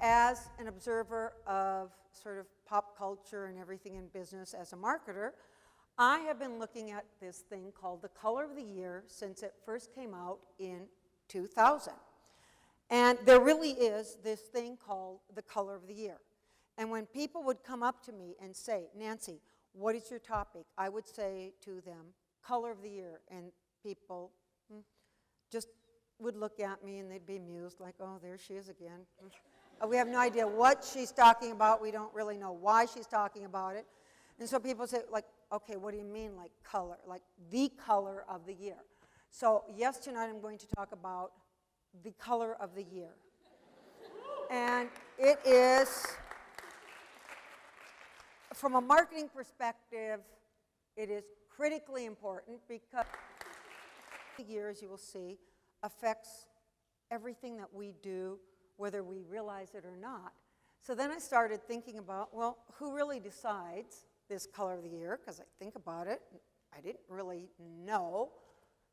as an observer of sort of pop culture and everything in business as a marketer, I have been looking at this thing called the color of the year since it first came out in 2000. And there really is this thing called the color of the year. And when people would come up to me and say, Nancy, what is your topic? I would say to them, color of the year. And people just would look at me and they'd be amused, like, oh, there she is again. We have no idea what she's talking about. We don't really know why she's talking about it. And so people say, like, okay, what do you mean, like color? Like the color of the year. So yes, tonight I'm going to talk about the color of the year. And it is, from a marketing perspective, it is critically important because the year, as you will see, affects everything that we do, whether we realize it or not. So then I started thinking about, well, who really decides this color of the year? Because I think about it, I didn't really know,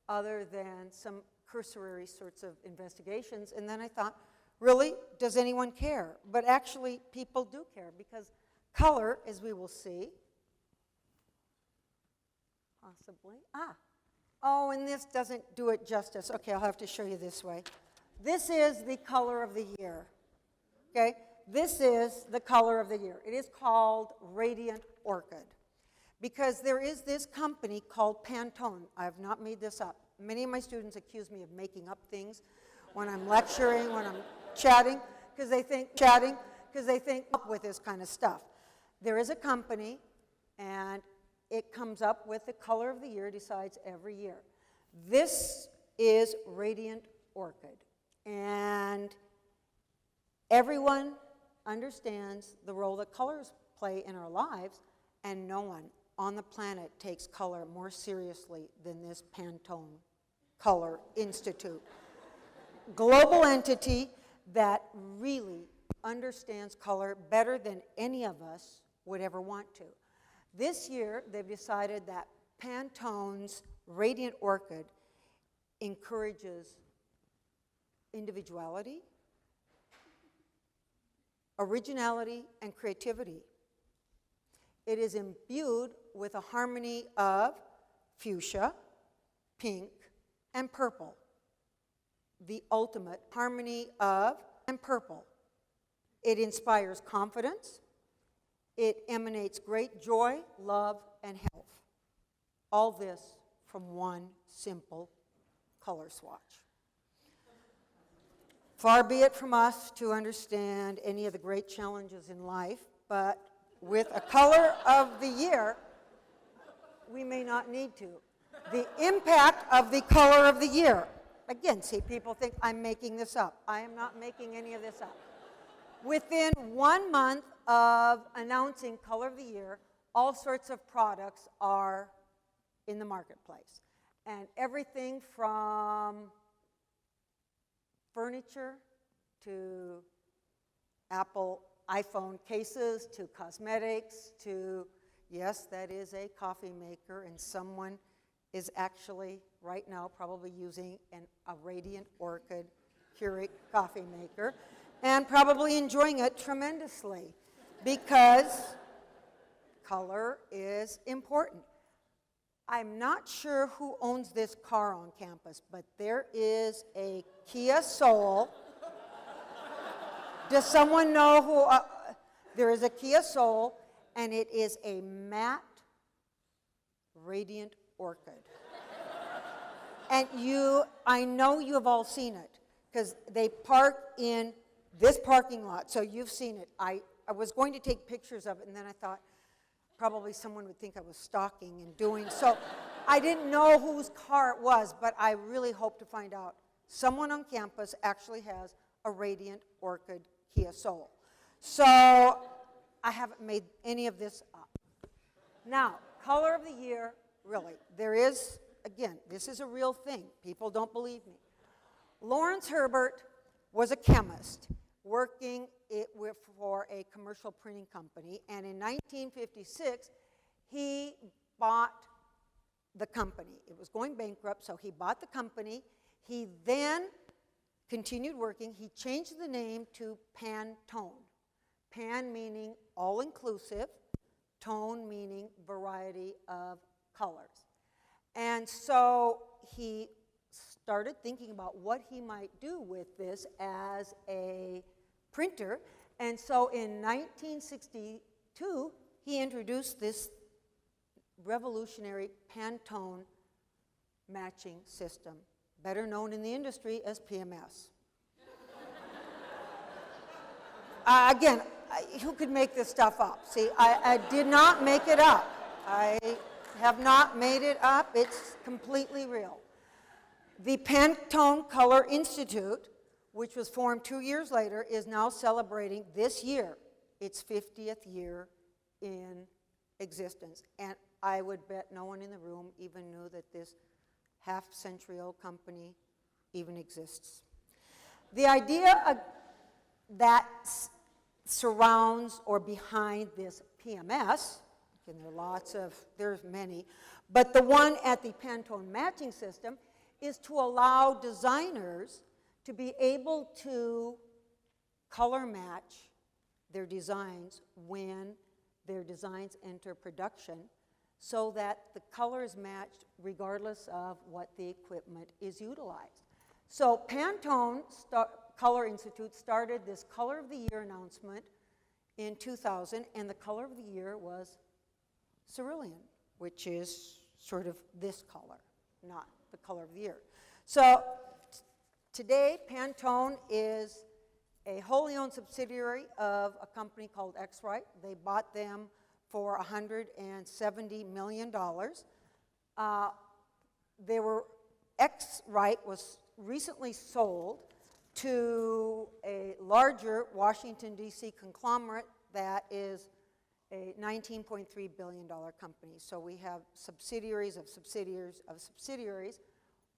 other than some cursory sorts of investigations. And then I thought, really, does anyone care? But actually, people do care, because color, as we will see, possibly, oh, and this doesn't do it justice. Okay, I'll have to show you this way. This is the color of the year, okay? This is the color of the year. It is called Radiant Orchid, because there is this company called Pantone. I have not made this up. Many of my students accuse me of making up things when I'm lecturing, when I'm chatting, because they think up with this kind of stuff. There is a company, and it comes up with the color of the year, decides every year. This is Radiant Orchid, and everyone understands the role that colors play in our lives, and no one on the planet takes color more seriously than this Pantone Color Institute. Global entity that really understands color better than any of us would ever want to. This year, they've decided that Pantone's Radiant Orchid encourages individuality, originality, and creativity. It is imbued with a harmony of fuchsia, pink, and purple. The ultimate harmony of and purple. It inspires confidence. It emanates great joy, love, and health. All this from one simple color swatch. Far be it from us to understand any of the great challenges in life, but with a color of the year, we may not need to. The impact of the color of the year. Again, see, people think I'm making this up. I am not making any of this up. Within 1 month of announcing color of the year, all sorts of products are in the marketplace. And everything from furniture to Apple iPhone cases to cosmetics to, yes, that is a coffee maker, and someone is actually right now probably using a Radiant Orchid Keurig coffee maker and probably enjoying it tremendously, because color is important. I'm not sure who owns this car on campus, but there is a Kia Soul. Does someone know who? There is a Kia Soul, and it is a matte Radiant Orchid. And I know you have all seen it, because they park in this parking lot, so you've seen it. I was going to take pictures of it, and then I thought probably someone would think I was stalking and doing so. I didn't know whose car it was, but I really hope to find out. Someone on campus actually has a Radiant Orchid Kia Soul. So I haven't made any of this up. Now, color of the year, really, there is, again, this is a real thing. People don't believe me. Lawrence Herbert was a chemist working for a commercial printing company, and in 1956, he bought the company. It was going bankrupt, so he bought the company. He then continued working. He changed the name to Pantone. Pan meaning all-inclusive, tone meaning variety of colors. And so he started thinking about what he might do with this as a printer. And so in 1962, he introduced this revolutionary Pantone matching system, better known in the industry as PMS. Again, who could make this stuff up? See, I did not make it up. I have not made it up. It's completely real. The Pantone Color Institute, which was formed 2 years later, is now celebrating this year its 50th year in existence. And I would bet no one in the room even knew that this half-century-old company even exists. The idea that surrounds or behind this PMS, and there's many, but the one at the Pantone matching system is to allow designers to be able to color match their designs when their designs enter production, so that the color is matched regardless of what the equipment is utilized. So Pantone Color Institute started this Color of the Year announcement in 2000, and the color of the year was cerulean, which is sort of this color, not the color of the year. So today, Pantone is a wholly owned subsidiary of a company called X-Rite. They bought them for $170 million. X-Rite was recently sold to a larger Washington, D.C. conglomerate that is a $19.3 billion company. So we have subsidiaries of subsidiaries of subsidiaries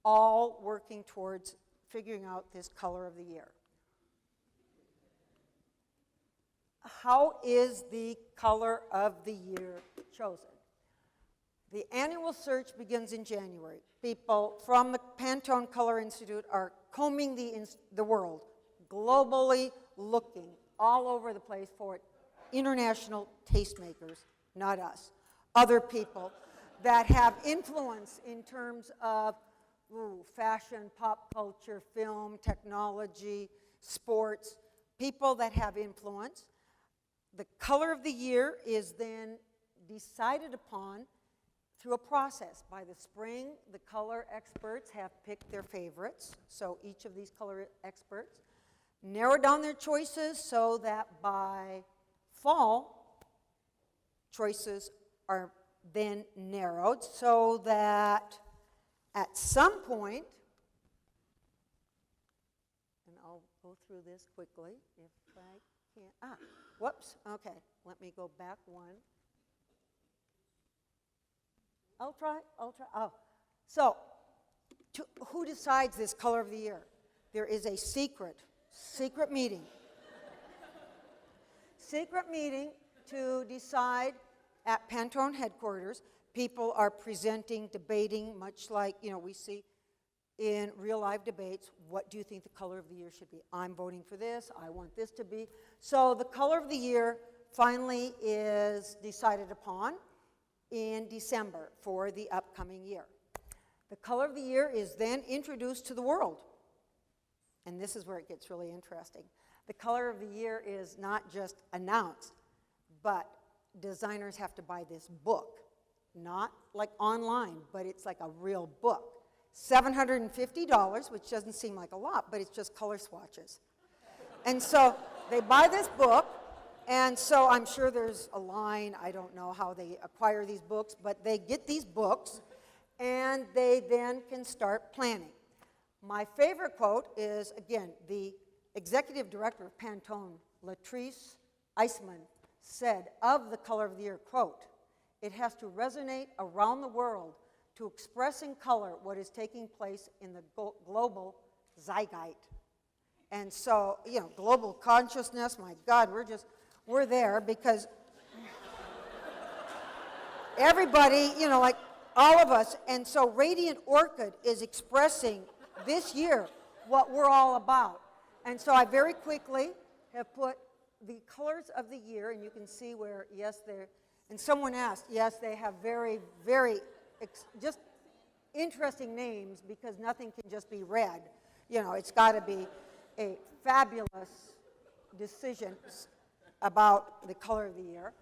all working towards figuring out this color of the year. How is the color of the year chosen? The annual search begins in January. People from the Pantone Color Institute are combing the world, globally looking all over the place for it. International tastemakers, not us. Other people that have influence in terms of fashion, pop culture, film, technology, sports, people that have influence. The color of the year is then decided upon through a process. By the spring, the color experts have picked their favorites. So each of these color experts narrow down their choices so that by fall, choices are then narrowed so that at some point, and I'll go through this quickly if I can. Whoops, okay, let me go back one. I'll try, so who decides this color of the year? There is a secret meeting. Secret meeting to decide at Pantone headquarters. People are presenting, debating, much like, we see in real live debates, what do you think the color of the year should be? I'm voting for this, I want this to be. So the color of the year finally is decided upon in December for the upcoming year. The color of the year is then introduced to the world. And this is where it gets really interesting. The color of the year is not just announced, but designers have to buy this book. Not like online, but it's like a real book. $750, which doesn't seem like a lot, but it's just color swatches. And so they buy this book, and so I'm sure there's a line, I don't know how they acquire these books, but they get these books, and they then can start planning. My favorite quote is, again, the executive director of Pantone, Latrice Eisman, said of the color of the year, quote, "It has to resonate around the world to express in color what is taking place in the global zeitgeist." And so, global consciousness, my God, we're there because everybody, like all of us. And so Radiant Orchid is expressing this year what we're all about. And so I very quickly have put the colors of the year, and you can see where, yes, they're, and someone asked, yes, they have very, very, just interesting names because nothing can just be red. You know, it's got to be a fabulous decision about the color of the year.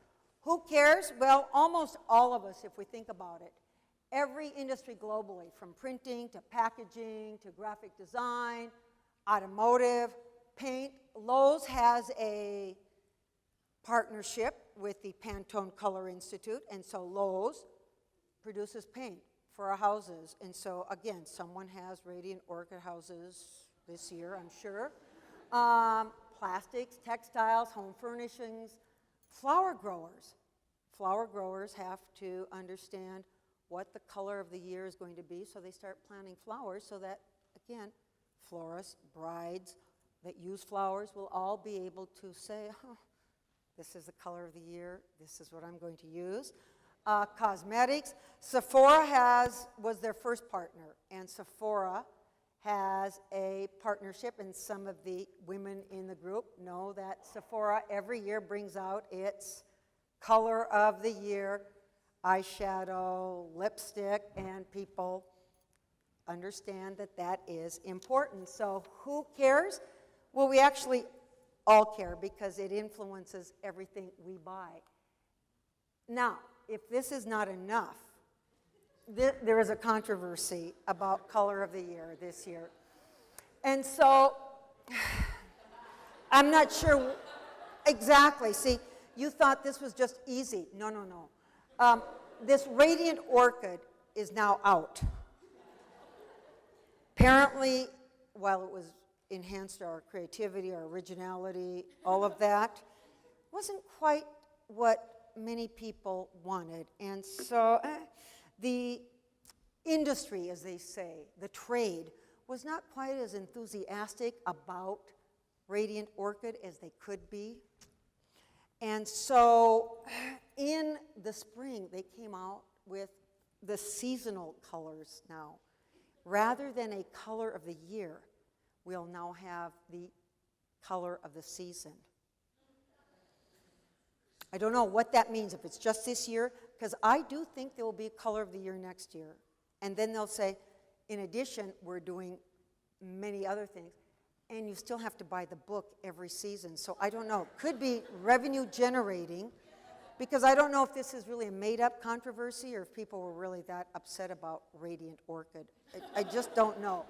Who cares? Well, almost all of us, if we think about it. Every industry globally, from printing to packaging to graphic design, automotive, paint. Lowe's has a partnership with the Pantone Color Institute, and so Lowe's produces paint for our houses. And so, again, someone has Radiant Orchid houses this year, I'm sure. Plastics, textiles, home furnishings, flower growers. Flower growers have to understand what the color of the year is going to be, so they start planting flowers so that, again, florists, brides that use flowers will all be able to say, oh, this is the color of the year, this is what I'm going to use. Cosmetics, Sephora was their first partner, and Sephora has a partnership, and some of the women in the group know that Sephora every year brings out its color of the year eyeshadow, lipstick, and people understand that that is important. So who cares? Well, we actually all care because it influences everything we buy. Now, if this is not enough, there is a controversy about color of the year this year. And so, I'm not sure exactly. See, you thought this was just easy. No, no, no. This Radiant Orchid is now out. Apparently, while it was enhanced our creativity, our originality, all of that, wasn't quite what many people wanted. And so the industry, as they say, the trade, was not quite as enthusiastic about Radiant Orchid as they could be. And so in the spring, they came out with the seasonal colors now. Rather than a color of the year, we'll now have the color of the season. I don't know what that means, if it's just this year, because I do think there will be a color of the year next year. And then they'll say, in addition, we're doing many other things. And you still have to buy the book every season. So I don't know. Could be revenue generating, because I don't know if this is really a made-up controversy or if people were really that upset about Radiant Orchid. I just don't know.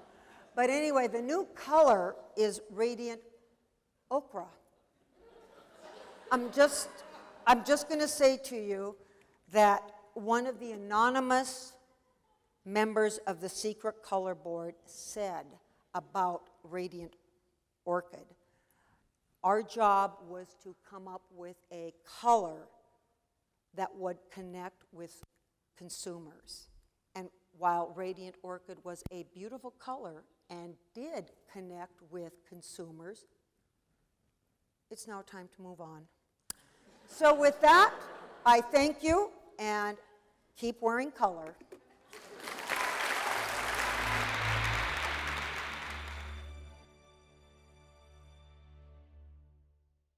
But anyway, the new color is Radiant Ochre. I'm just going to say to you that one of the anonymous members of the Secret Color Board said about Radiant Orchid, our job was to come up with a color that would connect with consumers. And while Radiant Orchid was a beautiful color and did connect with consumers, it's now time to move on. So with that, I thank you and keep wearing color.